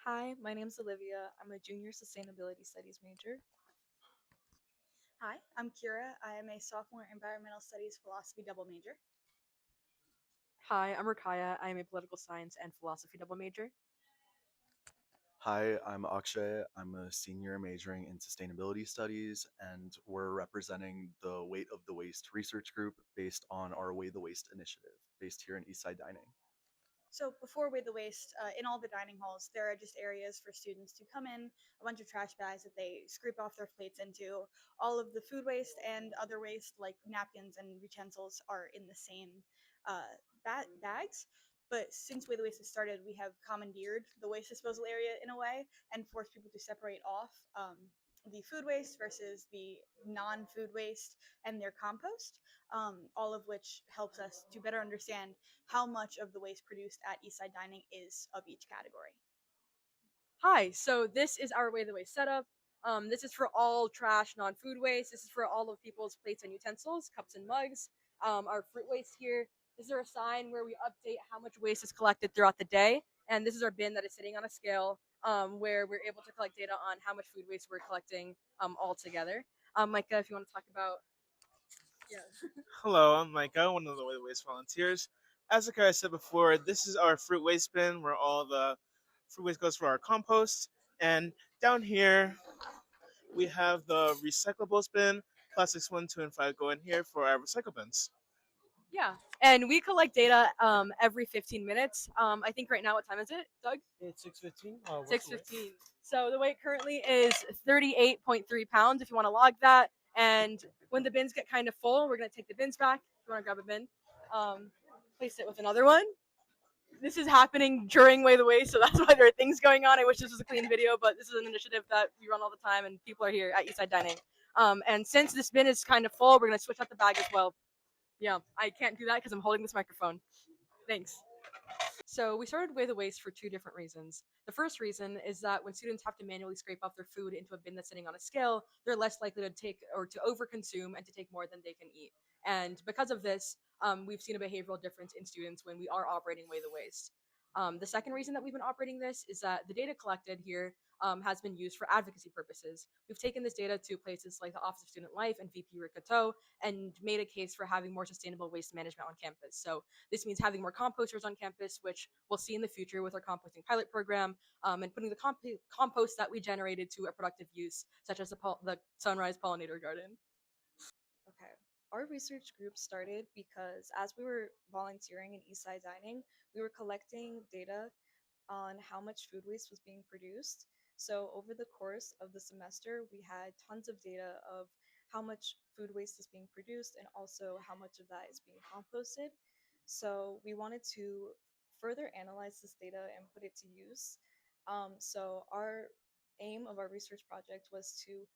Hi, my name's Olivia. I'm a junior sustainability studies major. Hi, I'm Keira. I am a sophomore environmental studies philosophy double major. Hi, I'm Ruqayah. I am a political science and philosophy double major. Hi, I'm Akshay. I'm a senior majoring in sustainability studies, and we're representing the Weight of the Waste research group based on our Weigh the Waste initiative, based here in Eastside Dining. So before Weigh the Waste, in all the dining halls, there are just areas for students to come in, a bunch of trash bags that they scrape off their plates into. All of the food waste and other waste, like napkins and utensils, are in the same uh, bags. But since Weigh the Waste has started, we have commandeered the waste disposal area in a way and forced people to separate off the food waste versus the non-food waste and their compost, all of which helps us to better understand how much of the waste produced at Eastside Dining is of each category. Hi, so this is our Way the Way setup. This is for all trash, non-food waste. This is for all of people's plates and utensils, cups and mugs. Our fruit waste here. This is our sign where we update how much waste is collected throughout the day. And this is our bin that is sitting on a scale where we're able to collect data on how much food waste we're collecting all together. Micah, if you want to talk about, yeah. Hello, I'm Micah, one of the Way the Waste volunteers. As Akshay said before, this is our fruit waste bin where all the fruit waste goes for our compost. And down here, we have the recyclables bin. Plastics 1, 2, and 5 go in here for our recycle bins. Yeah, and we collect data every 15 minutes. I think right now, what time is it, Doug? It's 6:15. What's the weight? 6:15. So the weight currently is 38.3 pounds. If you want to log that, and when the bins get kind of full, we're gonna take the bins back. If you want to grab a bin, place it with another one. This is happening during Way the Way, so that's why there are things going on. I wish this was a clean video, but this is an initiative that we run all the time, and people are here at Eastside Dining. And since this bin is kind of full, we're gonna switch out the bag as well. Yeah, I can't do that because I'm holding this microphone. Thanks. So we started with a waste for two different reasons. The first reason is that when students have to manually scrape off their food into a bin that's sitting on a scale, they're less likely to take or to overconsume and to take more than they can eat. And because of this, we've seen a behavioral difference in students when we are operating Weigh the Waste. The second reason that we've been operating this is that the data collected here has been used for advocacy purposes. We've taken this data to places like the Office of Student Life and VP Ruqayah and made a case for having more sustainable waste management on campus. So this means having more composters on campus, which we'll see in the future with our composting pilot program, and putting the compost that we generated to a productive use, such as the Sunrise Pollinator Garden. Okay. Our research group started because as we were volunteering in Eastside Dining, we were collecting data on how much food waste was being produced. So over the course of the semester, we had tons of data of how much food waste is being produced and also how much of that is being composted. So we wanted to further analyze this data and put it to use. So our aim of our research project was to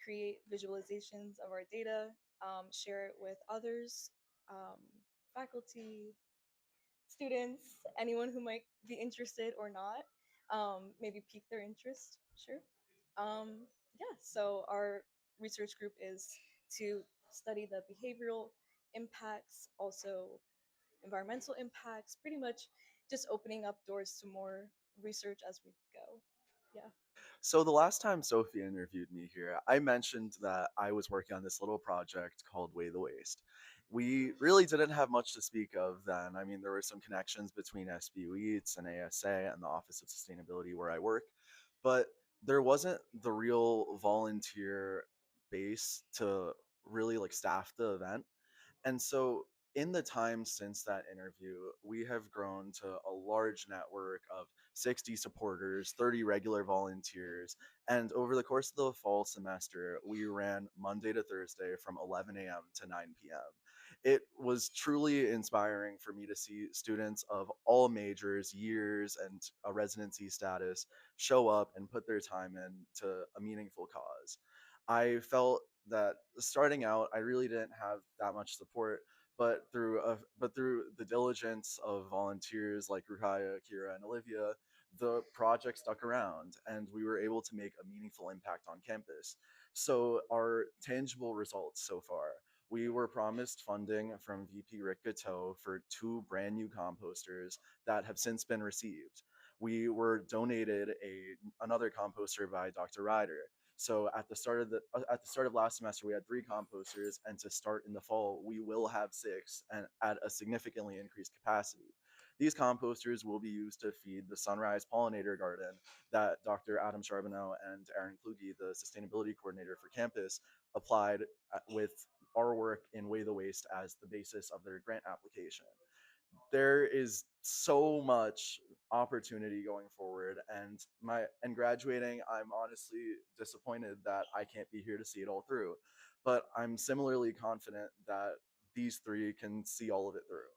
create visualizations of our data, share it with others, um, faculty, students, anyone who might be interested or not, maybe pique their interest. Sure. Yeah, so our research group is to study the behavioral impacts, also environmental impacts, pretty much just opening up doors to more research as we go. Yeah. So, the last time Sophie interviewed me here, I mentioned that I was working on this little project called Weigh the Waste. We really didn't have much to speak of then. I mean, there were some connections between SBU Eats and ASA and the Office of Sustainability where I work, but there wasn't the real volunteer base to really like staff the event. And so, in the time since that interview, we have grown to a large network of 60 supporters, 30 regular volunteers. And over the course of the fall semester, we ran Monday to Thursday from 11 a.m. to 9 p.m. It was truly inspiring for me to see students of all majors, years, and a residency status show up and put their time in to a meaningful cause. I felt that starting out, I really didn't have that much support, but through the diligence of volunteers like Ruqayah, Keira, and Olivia, the project stuck around, and we were able to make a meaningful impact on campus. So our tangible results so far. We were promised funding from VP Ruqayah for two brand new composters that have since been received. we were donated another composter by Dr. Ryder. So at the start of last semester, we had 3 composters, and to start in the fall, we will have 6 and at a significantly increased capacity. These composters will be used to feed the Sunrise Pollinator Garden that Dr. Adam Charbonneau and Aaron Kluge, the sustainability coordinator for campus, applied with our work in Weigh the Waste as the basis of their grant application. There is so much opportunity going forward, and graduating, I'm honestly disappointed that I can't be here to see it all through, but I'm similarly confident that these 3 can see all of it through.